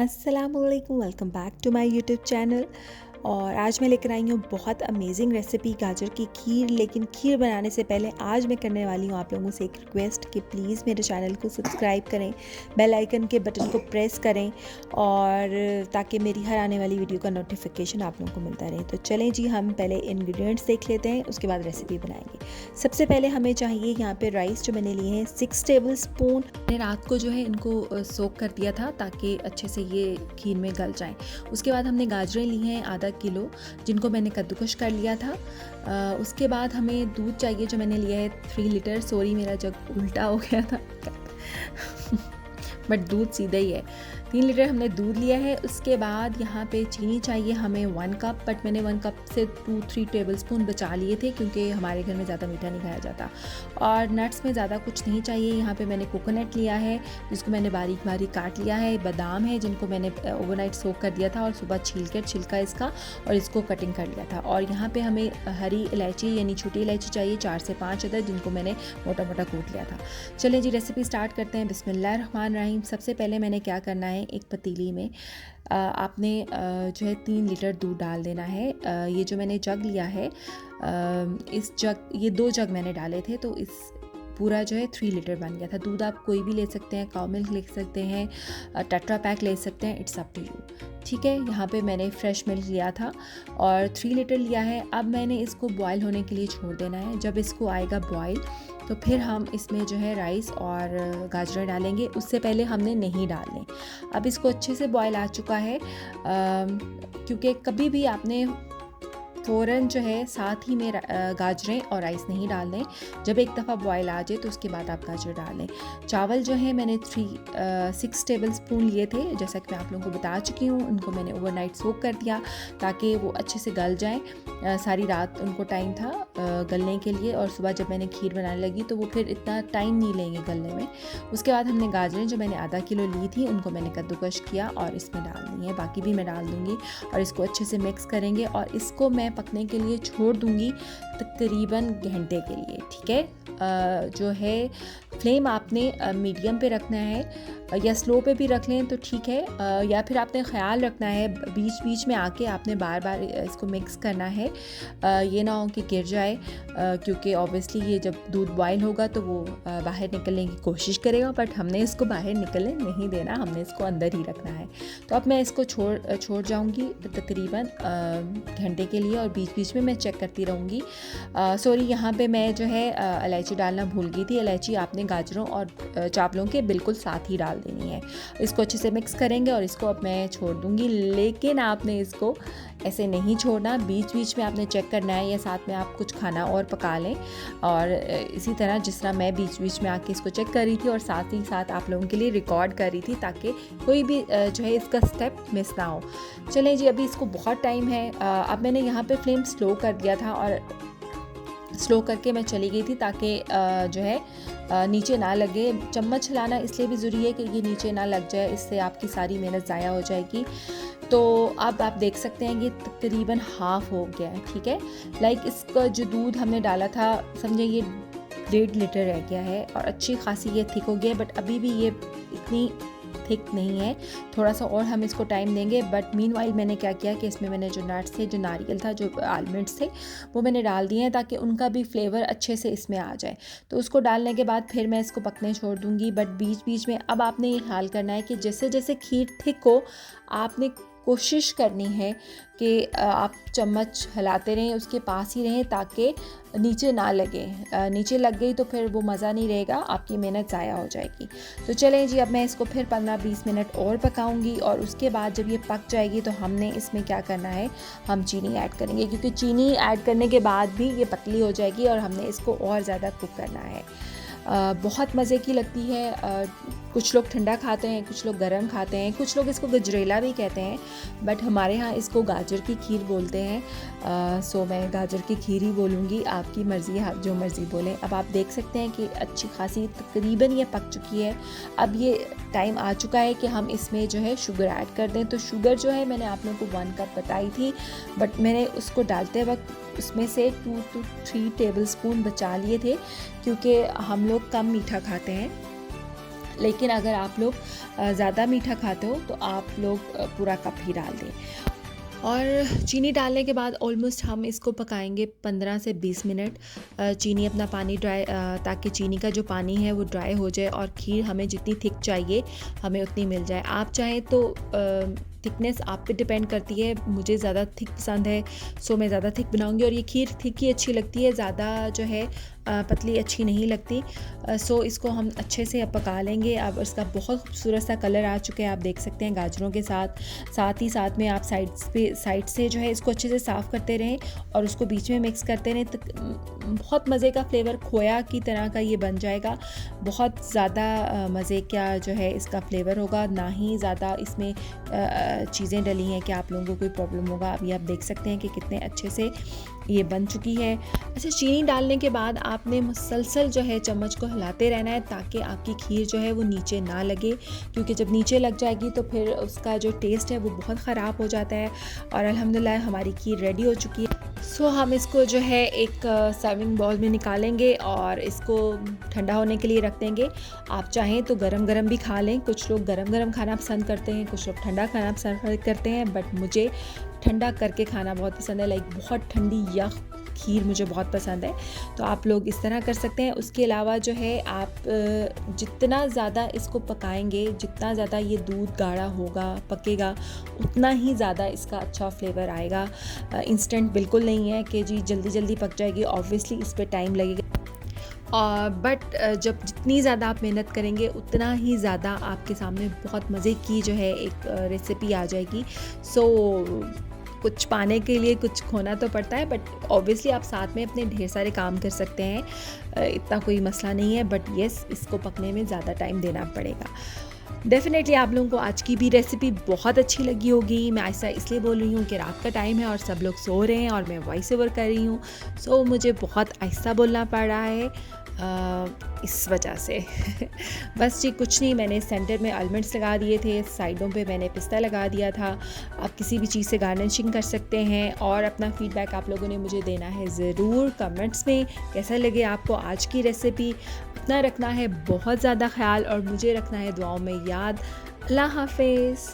अस्सलामुअलैकुम, welcome back to my YouTube channel. और आज मैं लेकर आई हूँ बहुत अमेजिंग रेसिपी गाजर की खीर। लेकिन खीर बनाने से पहले आज मैं करने वाली हूँ आप लोगों से एक रिक्वेस्ट कि प्लीज़ मेरे चैनल को सब्सक्राइब करें, बेल आइकन के बटन को प्रेस करें और ताकि मेरी हर आने वाली वीडियो का नोटिफिकेशन आप लोगों को मिलता रहे। तो चलें जी, हम पहले इंग्रेडिएंट्स देख लेते हैं, उसके बाद रेसिपी बनाएंगे। सबसे पहले हमें चाहिए यहाँ पे राइस जो मैंने लिए हैं 6 टेबल स्पून। मैंने रात को जो है इनको सोक कर दिया था ताकि अच्छे से ये खीर में गल जाएँ। उसके बाद हमने गाजरें ली हैं आधा किलो, जिनको मैंने कद्दूकश कर लिया था। उसके बाद हमें दूध चाहिए जो मैंने लिया है 3 लीटर। सॉरी, मेरा जग उल्टा हो गया था बट दूध सीधा ही है। 3 लीटर हमने दूध लिया है। उसके बाद यहाँ पे चीनी चाहिए हमें 1 कप, बट मैंने 1 कप से 2-3 टेबल स्पून बचा लिए थे क्योंकि हमारे घर में ज़्यादा मीठा नहीं खाया जाता। और नट्स में ज़्यादा कुछ नहीं चाहिए। यहाँ पे मैंने कोकोनट लिया है जिसको मैंने बारीक बारीक काट लिया है। बादाम है जिनको मैंने ओवरनाइट सोक कर दिया था और सुबह छील कर छिलका इसका और इसको कटिंग कर लिया था। और यहाँ पर हमें हरी इलायची यानी छोटी इलायची चाहिए 4 से 5 अदद, जिनको मैंने मोटा मोटा कूट लिया था। चलें जी, रेसिपी स्टार्ट करते हैं। बिस्मिल्लाहिर्रहमानिर्रहीम। सबसे पहले मैंने क्या करना है, एक पतीली में आपने जो है 3 लीटर दूध डाल देना है। ये जो मैंने जग लिया है, इस जग, ये 2 जग मैंने डाले थे तो इस पूरा जो है 3 लीटर बन गया था। दूध आप कोई भी ले सकते हैं, काउ मिल्क ले सकते हैं, टेट्रा पैक ले सकते हैं, इट्स अप टू यू। ठीक है, यहाँ पे मैंने फ्रेश मिल्क लिया था और 3 लीटर लिया है। अब मैंने इसको बॉयल होने के लिए छोड़ देना है। जब इसको आएगा बॉयल तो फिर हम इसमें जो है राइस और गाजर डालेंगे। उससे पहले हमने नहीं डालने। अब इसको अच्छे से बॉयल आ चुका है, क्योंकि कभी भी आपने फ़ौरन जो है साथ ही में गाजरें और राइस नहीं डालने। जब एक दफ़ा बॉयल आ जाए तो उसके बाद आप गाजर डालें। चावल जो है मैंने 6 टेबल स्पून लिए थे, जैसा कि मैं आप लोगों को बता चुकी हूँ। उनको मैंने ओवरनाइट सोक कर दिया ताकि वो अच्छे से गल जाएं। सारी रात उनको टाइम था गलने के लिए और सुबह जब मैंने खीर बनाने लगी तो वो फिर इतना टाइम नहीं लेंगे गलने में। उसके बाद हमने गाजरें जो मैंने आधा किलो ली थी उनको मैंने कद्दूकश किया और इसमें डाल दी है। बाकी भी मैं डाल दूँगी और इसको अच्छे से मिक्स करेंगे और इसको मैं पकने के लिए छोड़ दूंगी तकरीबन घंटे के लिए। ठीक है, जो है फ्लेम आपने मीडियम पे रखना है या स्लो पे भी रख लें तो ठीक है, या फिर आपने ख़्याल रखना है बीच बीच में आके आपने बार बार इसको मिक्स करना है। ये ना हो कि गिर जाए, क्योंकि ऑब्वियसली ये जब दूध बॉयल होगा तो वो बाहर निकलने की कोशिश करेगा, बट हमने इसको बाहर निकलने नहीं देना, हमने इसको अंदर ही रखना है। तो अब मैं इसको छोड़ जाऊंगी तकरीबन घंटे के लिए और बीच बीच में मैं चेक करती रहूँगी। सॉरी, यहाँ पे मैं जो है इलायची डालना भूल गई थी। इलायची आपने गाजरों और चावलों के बिल्कुल साथ ही डाल देनी है। इसको अच्छे से मिक्स करेंगे और इसको अब मैं छोड़ दूँगी। लेकिन आपने इसको ऐसे नहीं छोड़ना, बीच बीच में आपने चेक करना है या साथ में आप कुछ खाना और पका लें। और इसी तरह जिस तरह मैं बीच बीच में आके इसको चेक कर रही थी और साथ ही साथ आप लोगों के लिए रिकॉर्ड कर रही थी ताकि कोई भी जो है इसका स्टेप मिस ना हो। चलें जी, अभी इसको बहुत टाइम है। अब मैंने यहाँ पे फ्लेम स्लो कर दिया था और स्लो करके मैं चली गई थी ताकि जो है नीचे ना लगे। चम्मच हिलाना इसलिए भी ज़रूरी है कि ये नीचे ना लग जाए, इससे आपकी सारी मेहनत ज़ाया हो जाएगी। तो अब आप देख सकते हैं ये तकरीबन हाफ़ हो गया है। ठीक है, लाइक इसका जो दूध हमने डाला था, समझे ये 1.5 लीटर रह गया है और अच्छी खासी ये थिक हो गया है, बट अभी भी ये इतनी थिक नहीं है। थोड़ा सा और हम इसको टाइम देंगे। बट मीनवाइल मैंने क्या किया कि इसमें मैंने जो नट्स थे, जो नारियल था, जो आलमंड्स थे, वो मैंने डाल दिए हैं ताकि उनका भी फ्लेवर अच्छे से इसमें आ जाए। तो उसको डालने के बाद फिर मैं इसको पकने छोड़ दूँगी। बट बीच बीच में अब आपने ये ख्याल करना है कि जैसे जैसे खीर थिक हो, आपने कोशिश करनी है कि आप चम्मच हिलाते रहें, उसके पास ही रहें ताकि नीचे ना लगे। नीचे लग गई तो फिर वो मज़ा नहीं रहेगा, आपकी मेहनत ज़ाया हो जाएगी। तो चलें जी, अब मैं इसको फिर 15-20 मिनट और पकाऊंगी और उसके बाद जब ये पक जाएगी तो हमने इसमें क्या करना है, हम चीनी ऐड करेंगे, क्योंकि चीनी ऐड करने के बाद भी ये पतली हो जाएगी और हमने इसको और ज़्यादा कुक करना है। बहुत मज़े की लगती है। कुछ लोग ठंडा खाते हैं, कुछ लोग गरम खाते हैं, कुछ लोग इसको गजरेला भी कहते हैं, बट हमारे यहाँ इसको गाजर की खीर बोलते हैं। सो मैं गाजर की खीर ही बोलूँगी, आपकी मर्ज़ी है, आप जो मर्ज़ी बोलें। अब आप देख सकते हैं कि अच्छी खासी तकरीबन ये पक चुकी है। अब ये टाइम आ चुका है कि हम इसमें जो है शुगर ऐड कर दें। तो शुगर जो है मैंने आप लोगों को 1 कप बताई थी, बट मैंने उसको डालते वक्त उसमें से 2 to 3 टेबल स्पून बचा लिए थे, क्योंकि हम लोग कम मीठा खाते हैं। लेकिन अगर आप लोग ज़्यादा मीठा खाते हो तो आप लोग पूरा कप ही डाल दें। और चीनी डालने के बाद ऑलमोस्ट हम इसको पकाएंगे 15 से 20 मिनट। चीनी अपना पानी ड्राई, ताकि चीनी का जो पानी है वो ड्राई हो जाए और खीर हमें जितनी थिक चाहिए हमें उतनी मिल जाए। आप चाहें तो थिकनेस आप पे डिपेंड करती है। मुझे ज़्यादा थिक पसंद है, सो मैं ज़्यादा थिक बनाऊंगी, और ये खीर थिक ही अच्छी लगती है, ज़्यादा जो है पतली अच्छी नहीं लगती। सो इसको हम अच्छे से अब पका लेंगे। अब इसका बहुत खूबसूरत सा कलर आ चुका है, आप देख सकते हैं गाजरों के साथ। साथ ही साथ में आप साइड से जो है इसको अच्छे से साफ़ करते रहें और उसको बीच में मिक्स करते रहें। तो बहुत मज़े का फ्लेवर खोया की तरह का ये बन जाएगा। बहुत ज़्यादा मज़े का जो है इसका फ्लेवर होगा, ना ही ज़्यादा इसमें चीज़ें डली हैं कि आप लोगों को कोई प्रॉब्लम होगा। अभी आप देख सकते हैं कि कितने अच्छे से ये बन चुकी है। अच्छा, चीनी डालने के बाद आपने मुसलसल जो है चम्मच को हिलाते रहना है ताकि आपकी खीर जो है वो नीचे ना लगे, क्योंकि जब नीचे लग जाएगी तो फिर उसका जो टेस्ट है वो बहुत ख़राब हो जाता है। और अल्हम्दुलिल्लाह हमारी खीर रेडी हो चुकी है। सो हम इसको जो है एक सर्विंग बाउल में निकालेंगे और इसको ठंडा होने के लिए रख देंगे। आप चाहें तो गरम गरम भी खा लें, कुछ लोग गरम गरम खाना पसंद करते हैं, कुछ लोग ठंडा खाना पसंद करते हैं, बट मुझे ठंडा करके खाना बहुत पसंद है। लाइक बहुत ठंडी यख खीर मुझे बहुत पसंद है, तो आप लोग इस तरह कर सकते हैं। उसके अलावा जो है आप जितना ज़्यादा इसको पकाएंगे, जितना ज़्यादा ये दूध गाढ़ा होगा पकेगा, उतना ही ज़्यादा इसका अच्छा फ्लेवर आएगा। इंस्टेंट बिल्कुल नहीं है कि जी जल्दी जल्दी पक जाएगी, ऑब्वियसली इस पर टाइम लगेगा। बट जब जितनी ज़्यादा आप मेहनत करेंगे उतना ही ज़्यादा आपके सामने बहुत मज़े की जो है एक रेसिपी आ जाएगी। सो कुछ पाने के लिए कुछ खोना तो पड़ता है, बट ऑब्वियसली आप साथ में अपने ढेर सारे काम कर सकते हैं, इतना कोई मसला नहीं है। बट येस, इसको पकने में ज़्यादा टाइम देना पड़ेगा। डेफ़िनेटली आप लोगों को आज की भी रेसिपी बहुत अच्छी लगी होगी। मैं ऐसा इसलिए बोल रही हूँ कि रात का टाइम है और सब लोग सो रहे हैं और मैं वॉइस ओवर कर रही हूँ, सो मुझे बहुत आहिस्ता बोलना पड़ रहा है इस वजह से। बस जी कुछ नहीं, मैंने सेंटर में आलमंड्स लगा दिए थे, साइडों पे मैंने पिस्ता लगा दिया था। आप किसी भी चीज़ से गार्निशिंग कर सकते हैं। और अपना फ़ीडबैक आप लोगों ने मुझे देना है ज़रूर कमेंट्स में, कैसा लगे आपको आज की रेसिपी। अपना रखना है बहुत ज़्यादा ख्याल और मुझे रखना है दुआओं में याद। अल्लाह हाफ़िज़।